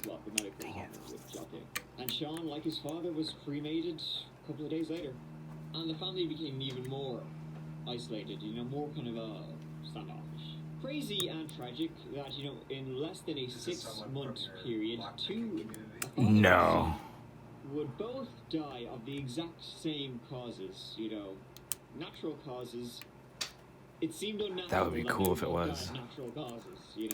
what the medical examiner would jot down. And Sean, like his father, was cremated a couple of days later. And the family became even more isolated, more kind of standoffish. Crazy and tragic that, in less than a 6-month period, two would both die of the exact same causes, natural causes. It seemed unnatural. That would be cool if it was. Natural causes, Yeah.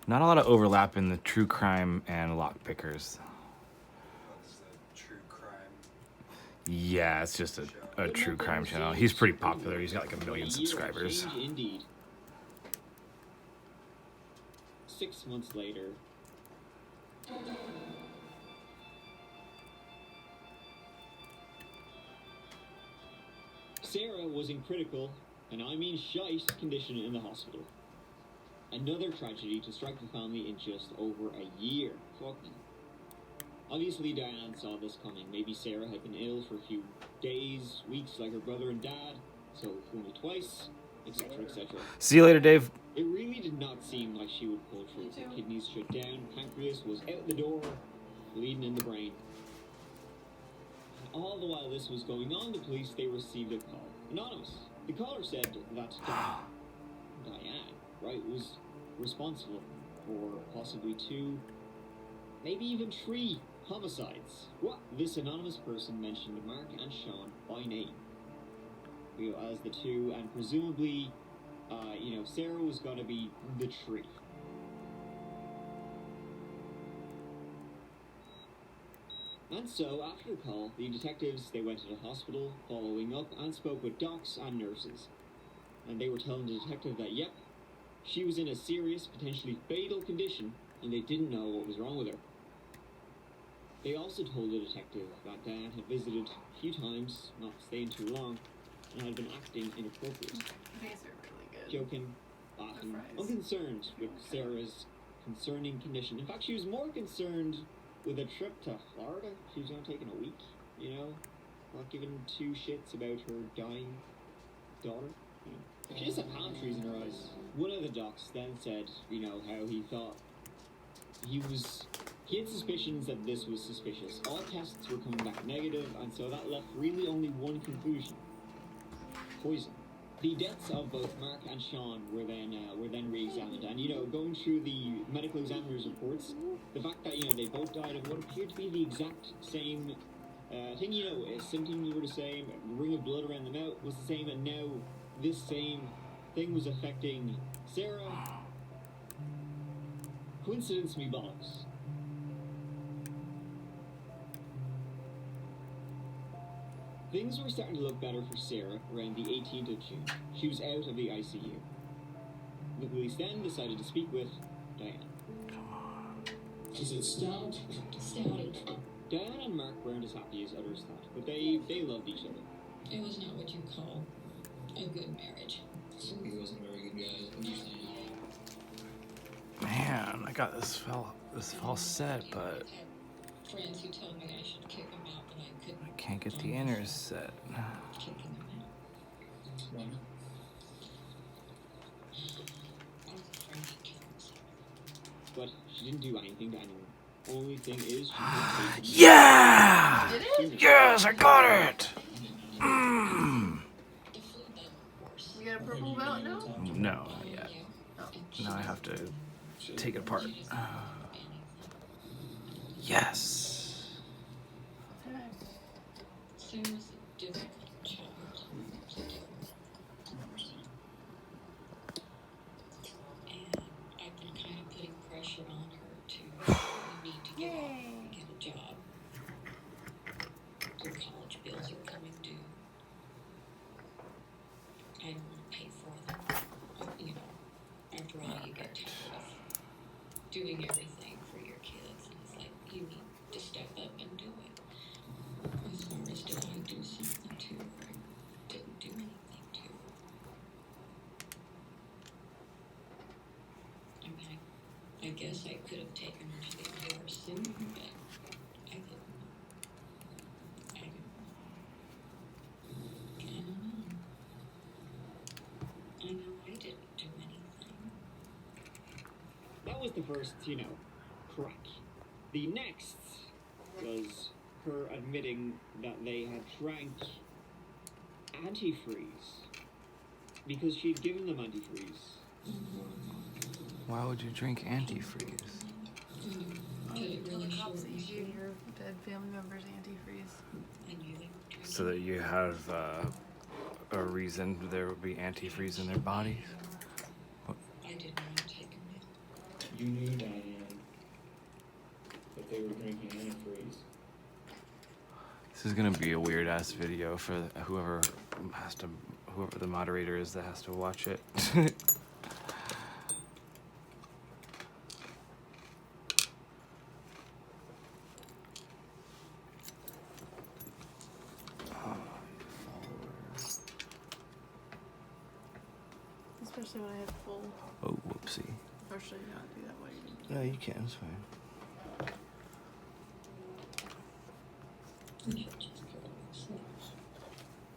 Not a lot of overlap in the true crime and lockpickers. What's the true crime? Yeah, it's just a true crime channel. He's pretty popular. He's got like 1 million subscribers. Indeed. 6 months later. Sarah was in critical, and I mean shite, condition in the hospital. Another tragedy to strike the family in just over a year. Fuck me. Obviously, Diane saw this coming. Maybe Sarah had been ill for a few days, weeks, like her brother and dad, so only twice, etc., etc. See you later, Dave. It really did not seem like she would pull through. Her kidneys shut down, pancreas was out the door, bleeding in the brain. And all the while this was going on, the police, they received a call. Anonymous. The caller said that Diane, right, was responsible for possibly 2, maybe even 3 homicides. What? This anonymous person mentioned Mark and Sean by name, as the 2, and presumably, Sarah was gonna be the 3. And so, after the call, the detectives, they went to the hospital, following up, and spoke with docs and nurses. And they were telling the detective that, yep, she was in a serious, potentially fatal condition, and they didn't know what was wrong with her. They also told the detective that Dad had visited a few times, not staying too long, and had been acting inappropriate. These are really good. Joking, laughing, unconcerned with Sarah's concerning condition. In fact, she was more concerned with a trip to Florida. She was going to take in a week, not giving 2 shits about her dying daughter. She just had palm trees in her eyes. One of the docs then said, how he thought he had suspicions that this was suspicious. All tests were coming back negative, and so that left really only one conclusion: poison. The deaths of both Mark and Sean were then re-examined, and going through the medical examiner's reports, the fact that they both died of what appeared to be the exact same thing, symptoms were the same, the ring of blood around the mouth was the same, and now this same thing was affecting Sarah. Coincidence me bollocks. Things were starting to look better for Sarah around the 18th of June. She was out of the ICU. The police then decided to speak with Diane. Is it stout? Stouty. Diane and Mark weren't as happy as others thought, but they loved each other. It was not what you call a good marriage. He wasn't a very good guy. What do you think? Man, I got this fall set, but Friends who told me I should kick him out, but I couldn't. I can't get the inners set. Kicking him out. Why? I was afraid he'd kill himself. But she didn't do anything to anyone. Only thing is, she couldn't take it. Yeah! Did it? Yes, I got it! Mm. The flu bug worse. You got a purple belt now? No, not yet. Now I have to take it apart. Yes. Sarah's a difficult child to deal with. And I've been kind of putting pressure on her to we need to get a job. Her college bills are coming due. I don't want to pay for them. After all, you get tired of doing everything for your kids, and it's like you need to step up and do it. As far as did I do something to her? I didn't do anything to her. I mean, I guess I could have taken her to the ER sooner, but I didn't. I don't know. I know I didn't do anything. That was the first, crack. The next was her admitting that they had drank antifreeze because she'd given them antifreeze. Why would you drink antifreeze? Tell the cops that you gave your dead family members antifreeze. So that you have a reason there would be antifreeze in their bodies? I did not take it. You knew, Diane, that they were drinking antifreeze. This is gonna be a weird ass video for whoever the moderator is that has to watch it. Especially when I have full. Oh, whoopsie. Or should you not do that while you're doing No, you can, it's fine.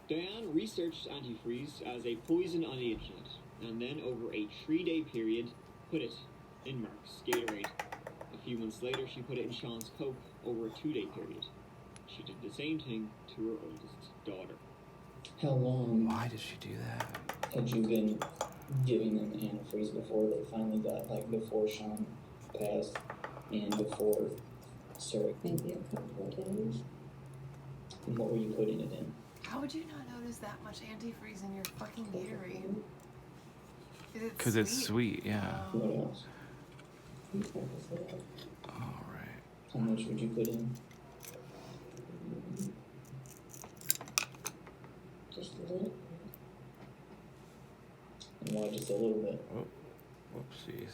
Diane researched antifreeze as a poison on the internet, and then over a 3-day period, put it in Mark's Gatorade. A few months later, she put it in Sean's Coke over a 2-day period. She did the same thing to her oldest daughter. How long Why did she do that? had you been giving them antifreeze before they finally got, like, before Sean passed and before Sarah? Maybe a couple of days. And what were you putting it in? How would you not notice that much antifreeze in your fucking Gatorade? Because it's sweet, yeah. What else? Alright. How much would you put in? Just a little. And why just a little bit? Oh, whoopsies.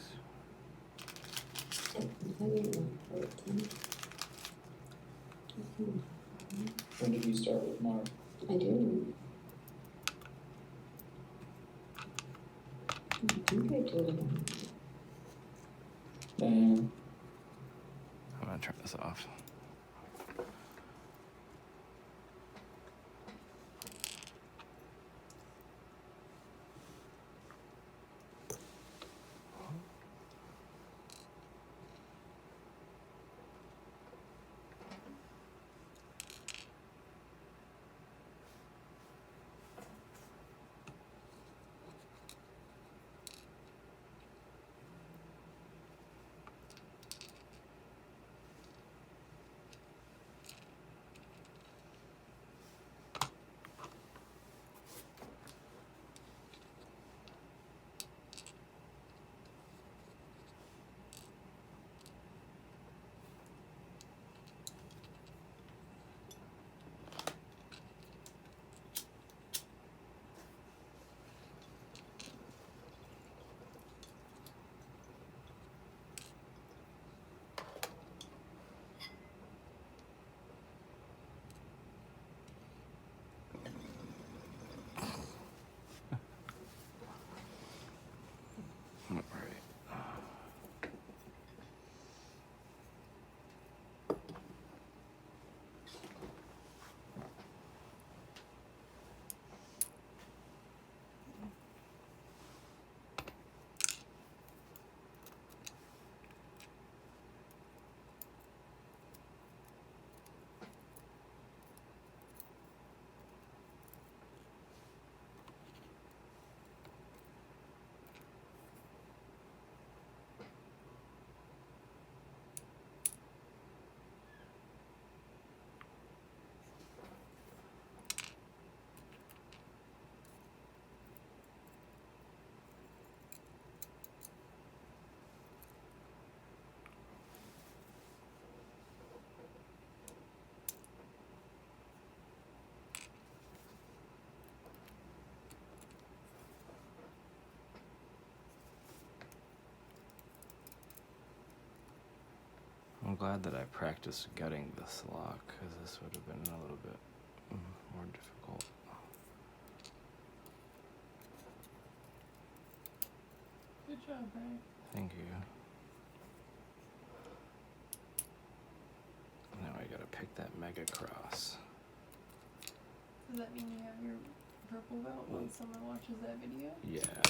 I didn't know. When did you start with Mark? I do. I think I did. Diane, I'm gonna turn this off. I'm glad that I practiced gutting this lock, because this would have been a little bit more difficult. Good job, Brian. Thank you. Now I gotta pick that mega cross. Does that mean you have your purple belt when someone watches that video? Yeah.